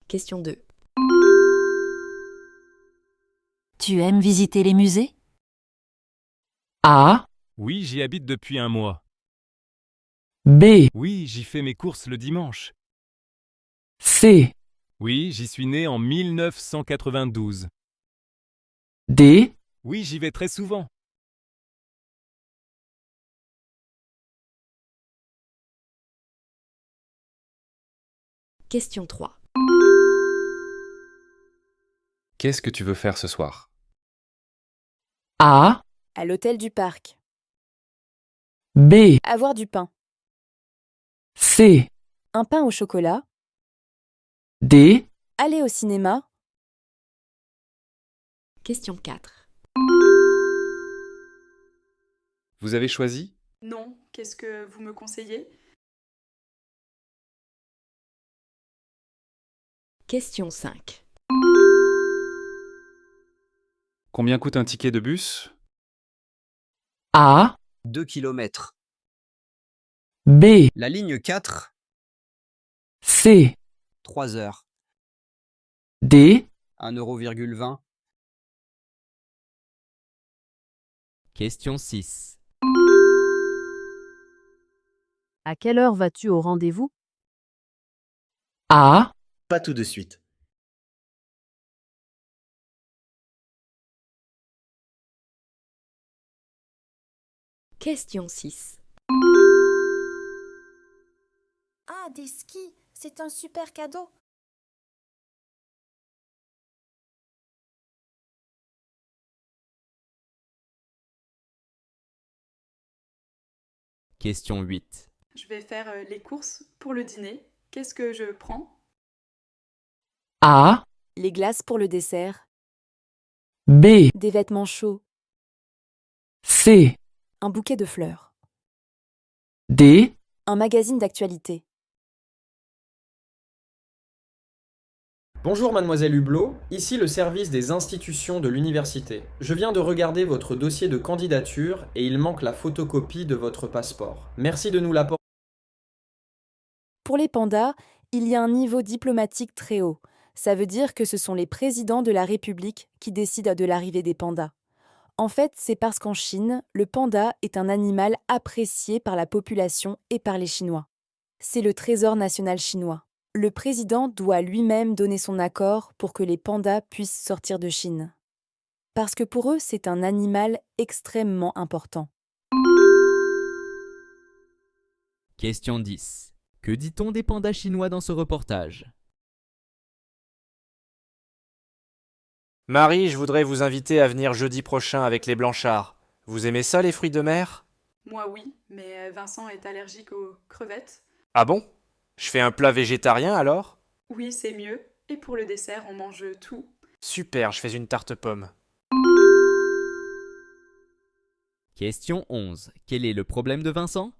Question 2. Tu aimes visiter les musées? A, Oui, j'y habite depuis un mois. B, Oui, j'y fais mes courses le dimanche. C, Oui, j'y suis né en 1992. D, Oui, j'y vais très souvent. Question 3. Qu'est-ce que tu veux faire ce soir? A, À l'hôtel du parc. B, Avoir du pain. C, Un pain au chocolat. D, Aller au cinéma. Question 4. Vous avez choisi? Non, qu'est-ce que vous me conseillez? Question 5. Combien coûte un ticket de bus? A, 2 kilomètres. B, La ligne 4, C, 3 heures. D, 1,20 €. Question 6. À quelle heure vas-tu au rendez-vous? A, Pas tout de suite. Question 6. Ah, des skis, c'est un super cadeau. Question 8. Je vais faire les courses pour le dîner. Qu'est-ce que je prends? A, Les glaces pour le dessert. B, Des vêtements chauds. C, Un bouquet de fleurs. D, Un magazine d'actualité. Bonjour mademoiselle Hublot, ici le service des institutions de l'université. Je viens de regarder votre dossier de candidature et il manque la photocopie de votre passeport. Merci de nous l'apporter. Pour les pandas, il y a un niveau diplomatique très haut. Ça veut dire que ce sont les présidents de la République qui décident de l'arrivée des pandas. En fait, c'est parce qu'en Chine, le panda est un animal apprécié par la population et par les Chinois. C'est le trésor national chinois. Le président doit lui-même donner son accord pour que les pandas puissent sortir de Chine. Parce que pour eux, c'est un animal extrêmement important. Question 10. Que dit-on des pandas chinois dans ce reportage? Marie, je voudrais vous inviter à venir jeudi prochain avec les Blanchards. Vous aimez ça, les fruits de mer? Moi oui, mais Vincent est allergique aux crevettes. Ah bon? Je fais un plat végétarien alors? Oui, c'est mieux. Et pour le dessert, on mange tout. Super, je fais une tarte pomme. Question 11. Quel est le problème de Vincent?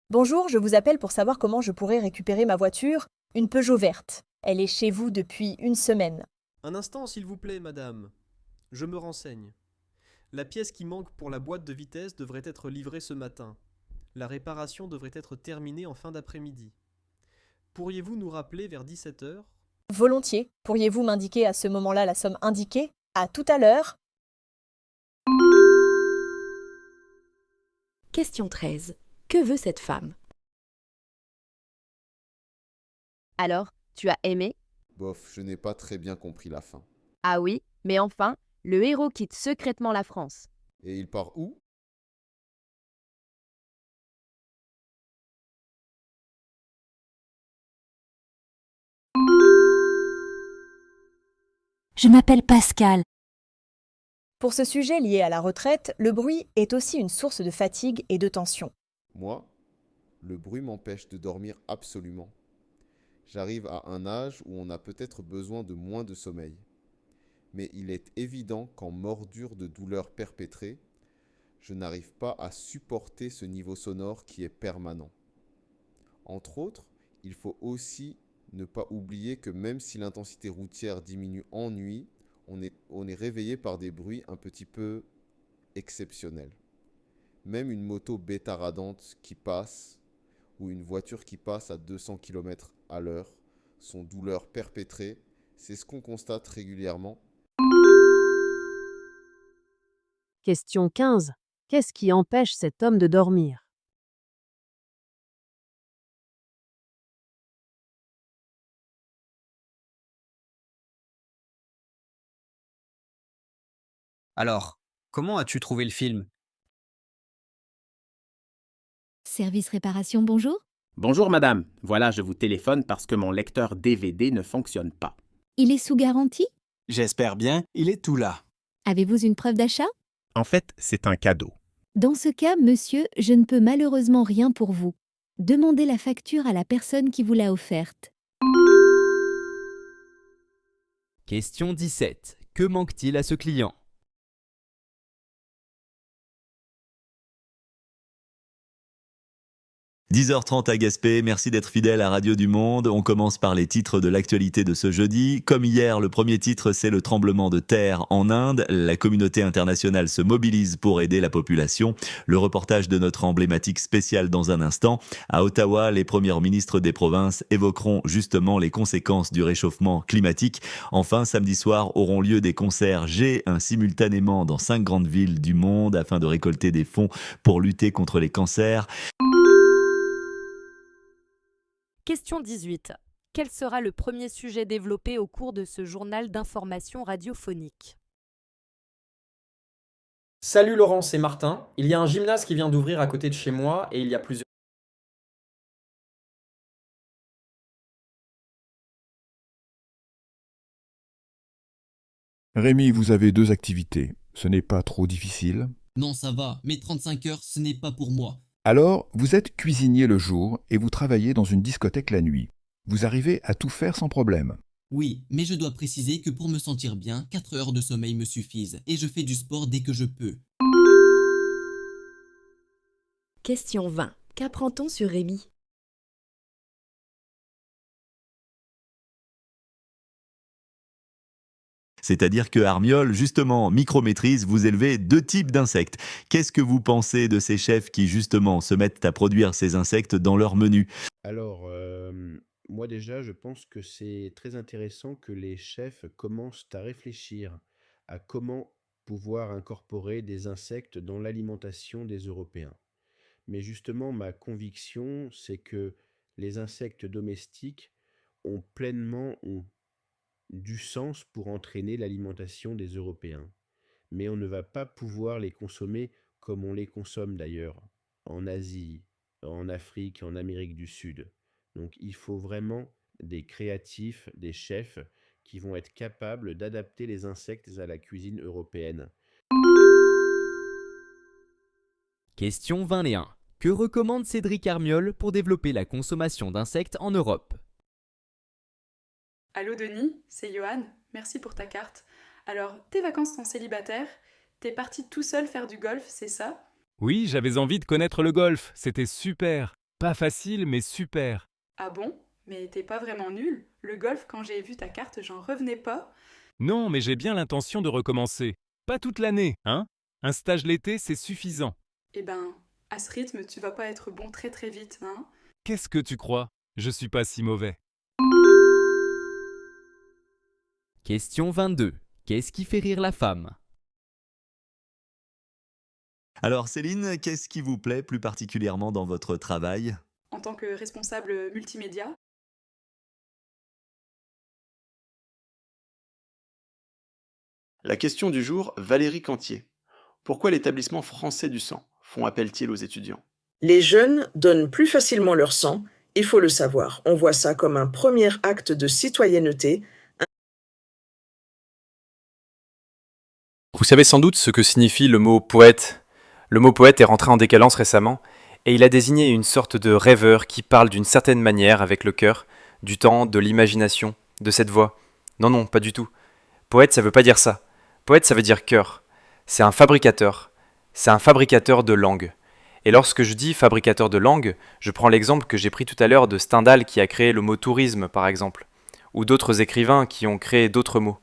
Bonjour, je vous appelle pour savoir comment je pourrais récupérer ma voiture, une Peugeot verte. Elle est chez vous depuis une semaine. Un instant, s'il vous plaît, madame. Je me renseigne. La pièce qui manque pour la boîte de vitesse devrait être livrée ce matin. La réparation devrait être terminée en fin d'après-midi. Pourriez-vous nous rappeler vers 17 h? Volontiers. Pourriez-vous m'indiquer à ce moment-là la somme indiquée? À tout à l'heure. Question 13. Que veut cette femme? Alors, tu as aimé? Bof, je n'ai pas très bien compris la fin. Ah oui, mais enfin, le héros quitte secrètement la France. Et il part où? Je m'appelle Pascal. Pour ce sujet lié à la retraite, le bruit est aussi une source de fatigue et de tension. Moi, le bruit m'empêche de dormir absolument. J'arrive à un âge où on a peut-être besoin de moins de sommeil. Mais il est évident qu'en mordure de douleur perpétrée, je n'arrive pas à supporter ce niveau sonore qui est permanent. Entre autres, il faut aussi ne pas oublier que même si l'intensité routière diminue en nuit, on est réveillé par des bruits un petit peu exceptionnels. Même une moto bétaradante qui passe, ou une voiture qui passe à 200 km à l'heure sont douleurs perpétrées. C'est ce qu'on constate régulièrement. Question 15. Qu'est-ce qui empêche cet homme de dormir? Alors, comment as-tu trouvé le film? Service réparation, bonjour. Bonjour madame, voilà je vous téléphone parce que mon lecteur DVD ne fonctionne pas. Il est sous garantie? J'espère bien, il est tout là. Avez-vous une preuve d'achat? En fait, c'est un cadeau. Dans ce cas, monsieur, je ne peux malheureusement rien pour vous. Demandez la facture à la personne qui vous l'a offerte. Question 17. Que manque-t-il à ce client? « 10h30 à Gaspé, merci d'être fidèle à Radio du Monde. On commence par les titres de l'actualité de ce jeudi. Comme hier, le premier titre, c'est le tremblement de terre en Inde. La communauté internationale se mobilise pour aider la population. Le reportage de notre emblématique spécial dans un instant. À Ottawa, les premiers ministres des provinces évoqueront justement les conséquences du réchauffement climatique. Enfin, samedi soir, auront lieu des concerts G1 simultanément dans 5 grandes villes du monde afin de récolter des fonds pour lutter contre les cancers. Question 18. Quel sera le premier sujet développé au cours de ce journal d'information radiophonique? Salut Laurence et Martin, il y a un gymnase qui vient d'ouvrir à côté de chez moi et il y a plusieurs... Rémi, vous avez 2 activités. Ce n'est pas trop difficile? Non, ça va, mais 35 heures, ce n'est pas pour moi. Alors, vous êtes cuisinier le jour et vous travaillez dans une discothèque la nuit. Vous arrivez à tout faire sans problème. Oui, mais je dois préciser que pour me sentir bien, 4 heures de sommeil me suffisent et je fais du sport dès que je peux. Question 20. Qu'apprend-on sur Rémi? C'est-à-dire que Armiol, justement, micrométrise, vous élevez 2 types d'insectes. Qu'est-ce que vous pensez de ces chefs qui, justement, se mettent à produire ces insectes dans leur menu? Alors, moi déjà, je pense que c'est très intéressant que les chefs commencent à réfléchir à comment pouvoir incorporer des insectes dans l'alimentation des Européens. Mais justement, ma conviction, c'est que les insectes domestiques ont pleinement du sens pour entraîner l'alimentation des Européens. Mais on ne va pas pouvoir les consommer comme on les consomme d'ailleurs, en Asie, en Afrique, en Amérique du Sud. Donc il faut vraiment des créatifs, des chefs qui vont être capables d'adapter les insectes à la cuisine européenne. Question 21. Que recommande Cédric Armiol pour développer la consommation d'insectes en Europe? Allô Denis, c'est Johan, merci pour ta carte. Alors, tes vacances sont célibataires, t'es parti tout seul faire du golf, c'est ça? Oui, j'avais envie de connaître le golf, c'était super. Pas facile, mais super. Ah bon? Mais t'es pas vraiment nul? Le golf, quand j'ai vu ta carte, j'en revenais pas. Non, mais j'ai bien l'intention de recommencer. Pas toute l'année, hein? Un stage l'été, c'est suffisant. Eh ben, à ce rythme, tu vas pas être bon très très vite, hein? Qu'est-ce que tu crois? Je suis pas si mauvais. Question 22. Qu'est-ce qui fait rire la femme? Alors Céline, qu'est-ce qui vous plaît plus particulièrement dans votre travail? En tant que responsable multimédia, La question du jour, Valérie Cantier. Pourquoi l'établissement français du sang font appel-t-il aux étudiants? Les jeunes donnent plus facilement leur sang, il faut le savoir. On voit ça comme un premier acte de citoyenneté. Vous savez sans doute ce que signifie le mot poète. Le mot poète est rentré en décadence récemment, et il a désigné une sorte de rêveur qui parle d'une certaine manière avec le cœur, du temps, de l'imagination, de cette voix. Non, pas du tout. Poète, ça veut pas dire ça. Poète, ça veut dire cœur. C'est un fabricateur. C'est un fabricateur de langue. Et lorsque je dis fabricateur de langue, je prends l'exemple que j'ai pris tout à l'heure de Stendhal qui a créé le mot tourisme, par exemple, ou d'autres écrivains qui ont créé d'autres mots.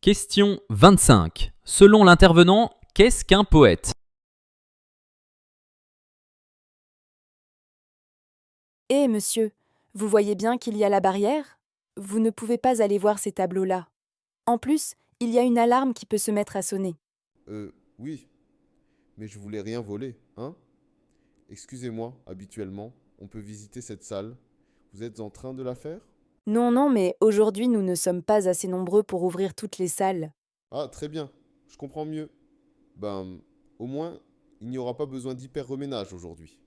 Question 25. Selon l'intervenant, qu'est-ce qu'un poète? Hé, monsieur, vous voyez bien qu'il y a la barrière? Vous ne pouvez pas aller voir ces tableaux-là. En plus, il y a une alarme qui peut se mettre à sonner. Oui. Mais je voulais rien voler, hein? Excusez-moi, habituellement, on peut visiter cette salle. Vous êtes en train de la faire? Non, mais aujourd'hui, nous ne sommes pas assez nombreux pour ouvrir toutes les salles. Ah, très bien, je comprends mieux. Au moins, il n'y aura pas besoin d'hyper-reménage aujourd'hui.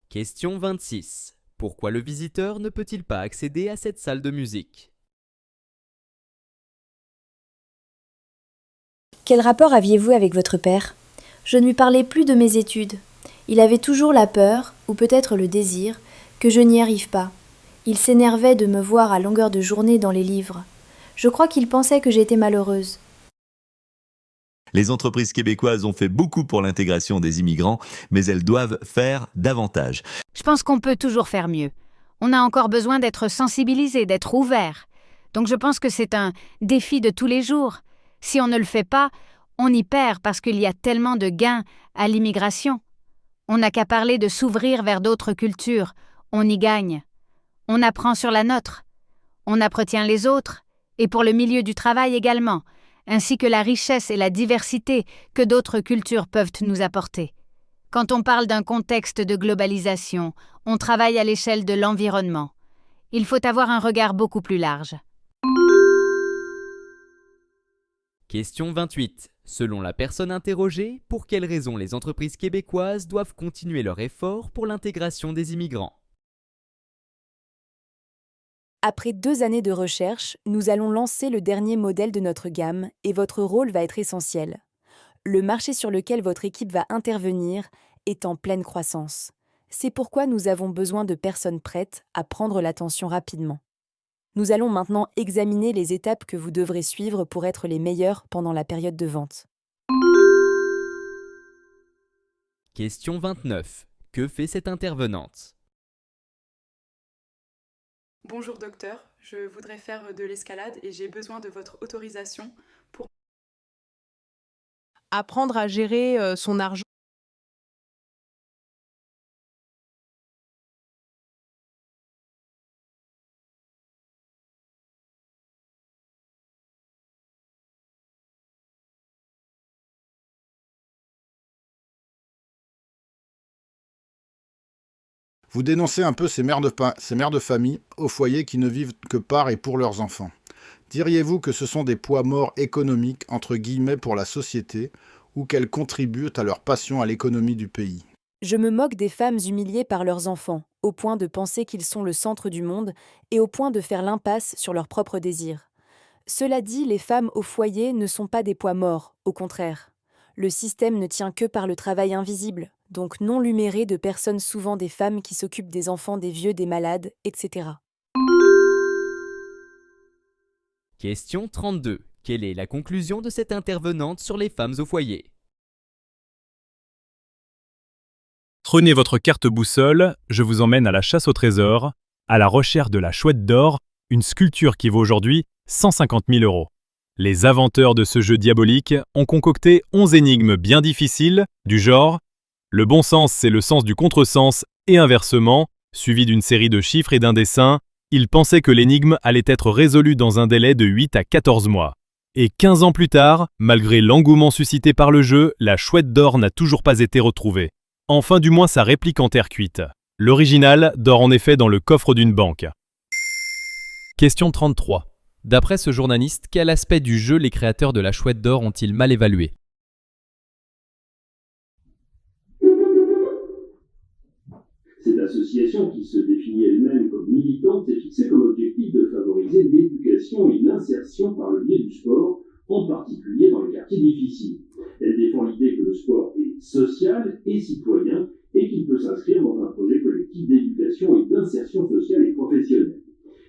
Question 26. Pourquoi le visiteur ne peut-il pas accéder à cette salle de musique? Quel rapport aviez-vous avec votre père? Je ne lui parlais plus de mes études. Il avait toujours la peur, ou peut-être le désir, que je n'y arrive pas. Il s'énervait de me voir à longueur de journée dans les livres. Je crois qu'il pensait que j'étais malheureuse. Les entreprises québécoises ont fait beaucoup pour l'intégration des immigrants, mais elles doivent faire davantage. Je pense qu'on peut toujours faire mieux. On a encore besoin d'être sensibilisé, d'être ouvert. Donc je pense que c'est un défi de tous les jours. Si on ne le fait pas, on y perd parce qu'il y a tellement de gains à l'immigration. On n'a qu'à parler de s'ouvrir vers d'autres cultures. On y gagne. On apprend sur la nôtre. On entretient les autres, et pour le milieu du travail également, ainsi que la richesse et la diversité que d'autres cultures peuvent nous apporter. Quand on parle d'un contexte de globalisation, on travaille à l'échelle de l'environnement. Il faut avoir un regard beaucoup plus large. Question 28. Selon la personne interrogée, pour quelles raisons les entreprises québécoises doivent continuer leur effort pour l'intégration des immigrants? Après 2 années de recherche, nous allons lancer le dernier modèle de notre gamme et votre rôle va être essentiel. Le marché sur lequel votre équipe va intervenir est en pleine croissance. C'est pourquoi nous avons besoin de personnes prêtes à prendre l'attention rapidement. Nous allons maintenant examiner les étapes que vous devrez suivre pour être les meilleurs pendant la période de vente. Question 29. Que fait cette intervenante? Bonjour docteur, je voudrais faire de l'escalade et j'ai besoin de votre autorisation pour apprendre à gérer son argent. Vous dénoncez un peu ces mères de famille au foyer qui ne vivent que par et pour leurs enfants. Diriez-vous que ce sont des poids morts économiques entre guillemets pour la société ou qu'elles contribuent à leur passion à l'économie du pays? Je me moque des femmes humiliées par leurs enfants, au point de penser qu'ils sont le centre du monde et au point de faire l'impasse sur leurs propres désirs. Cela dit, les femmes au foyer ne sont pas des poids morts, au contraire. Le système ne tient que par le travail invisible, donc non luméré de personnes, souvent des femmes qui s'occupent des enfants, des vieux, des malades, etc. Question 32. Quelle est la conclusion de cette intervenante sur les femmes au foyer? Prenez votre carte boussole, je vous emmène à la chasse au trésor, à la recherche de la chouette d'or, une sculpture qui vaut aujourd'hui 150 000 €. Les inventeurs de ce jeu diabolique ont concocté 11 énigmes bien difficiles, du genre « Le bon sens, c'est le sens du contresens » et inversement, suivi d'une série de chiffres et d'un dessin. Ils pensaient que l'énigme allait être résolue dans un délai de 8 à 14 mois. Et 15 ans plus tard, malgré l'engouement suscité par le jeu, la chouette d'or n'a toujours pas été retrouvée. Enfin du moins sa réplique en terre cuite. L'original dort en effet dans le coffre d'une banque. Question 33. D'après ce journaliste, quel aspect du jeu les créateurs de la chouette d'or ont-ils mal évalué? Cette association, qui se définit elle-même comme militante, s'est fixée comme objectif de favoriser l'éducation et l'insertion par le biais du sport, en particulier dans les quartiers difficiles. Elle défend l'idée que le sport est social et citoyen et qu'il peut s'inscrire dans un projet collectif d'éducation et d'insertion sociale et professionnelle.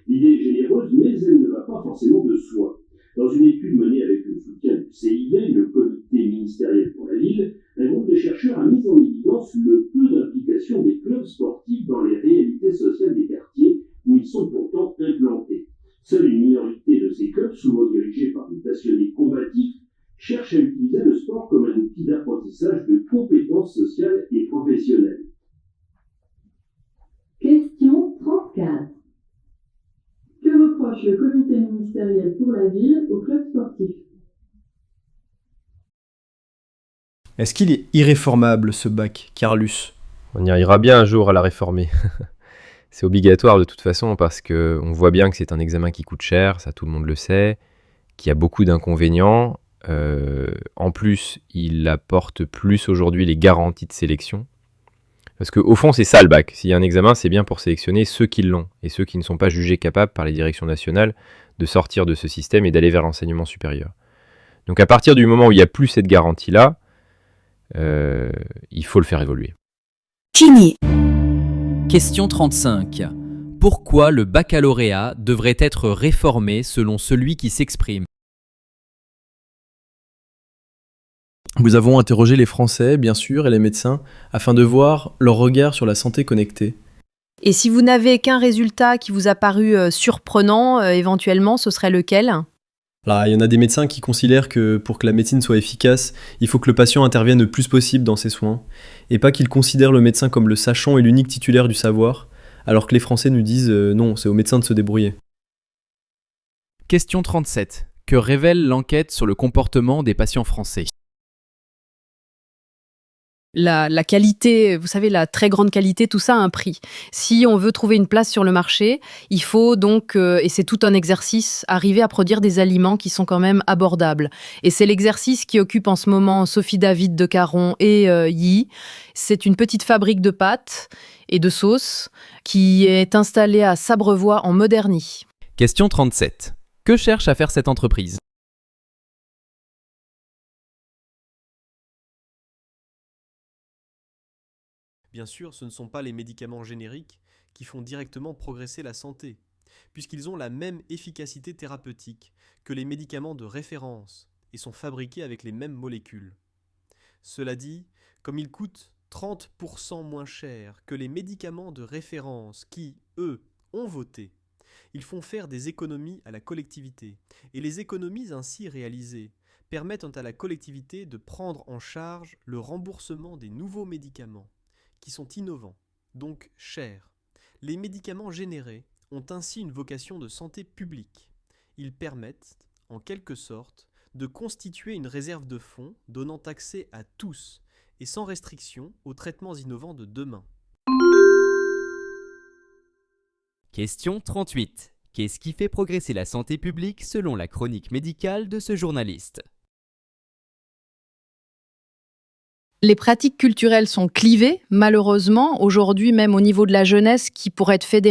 L'idée est généreuse, mais elle ne va pas forcément de soi. Dans une étude menée avec le soutien du CIV, le comité ministériel pour la ville, un groupe de chercheurs a mis en évidence le peu d'implication des clubs sportifs dans les réalités sociales des quartiers où ils sont pourtant implantés. Seule une minorité de ces clubs, souvent dirigés par des passionnés combatifs, cherchent à utiliser le sport comme un outil d'apprentissage de compétences sociales et professionnelles. 4. Que reproche le comité ministériel pour la ville au club sportif? Est-ce qu'il est irréformable ce bac, Carlus? On y arrivera bien un jour à la réformer. C'est obligatoire de toute façon parce qu'on voit bien que c'est un examen qui coûte cher, ça tout le monde le sait, qu'il y a beaucoup d'inconvénients. En plus, il apporte plus aujourd'hui les garanties de sélection. Parce qu'au fond, c'est ça le bac. S'il y a un examen, c'est bien pour sélectionner ceux qui l'ont et ceux qui ne sont pas jugés capables par les directions nationales de sortir de ce système et d'aller vers l'enseignement supérieur. Donc à partir du moment où il n'y a plus cette garantie-là, il faut le faire évoluer. Fini. Question 35. Pourquoi le baccalauréat devrait être réformé selon celui qui s'exprime? Nous avons interrogé les Français, bien sûr, et les médecins, afin de voir leur regard sur la santé connectée. Et si vous n'avez qu'un résultat qui vous a paru surprenant, éventuellement, ce serait lequel? Alors, il y en a des médecins qui considèrent que pour que la médecine soit efficace, il faut que le patient intervienne le plus possible dans ses soins, et pas qu'il considère le médecin comme le sachant et l'unique titulaire du savoir, alors que les Français nous disent non, c'est au médecin de se débrouiller. Question 37. Que révèle l'enquête sur le comportement des patients français? La qualité, vous savez, la très grande qualité, tout ça a un prix. Si on veut trouver une place sur le marché, il faut donc, et c'est tout un exercice, arriver à produire des aliments qui sont quand même abordables. Et c'est l'exercice qui occupe en ce moment Sophie David de Caron et Yi. C'est une petite fabrique de pâtes et de sauces qui est installée à Sabrevois en Moderny. Question 37. Que cherche à faire cette entreprise? Bien sûr, ce ne sont pas les médicaments génériques qui font directement progresser la santé, puisqu'ils ont la même efficacité thérapeutique que les médicaments de référence et sont fabriqués avec les mêmes molécules. Cela dit, comme ils coûtent 30% moins cher que les médicaments de référence qui, eux, ont voté, ils font faire des économies à la collectivité, et les économies ainsi réalisées permettent à la collectivité de prendre en charge le remboursement des nouveaux médicaments, qui sont innovants, donc chers. Les médicaments générés ont ainsi une vocation de santé publique. Ils permettent, en quelque sorte, de constituer une réserve de fonds donnant accès à tous et sans restriction aux traitements innovants de demain. Question 38. Qu'est-ce qui fait progresser la santé publique selon la chronique médicale de ce journaliste? Les pratiques culturelles sont clivées, malheureusement, aujourd'hui même au niveau de la jeunesse qui pourrait être fédérée.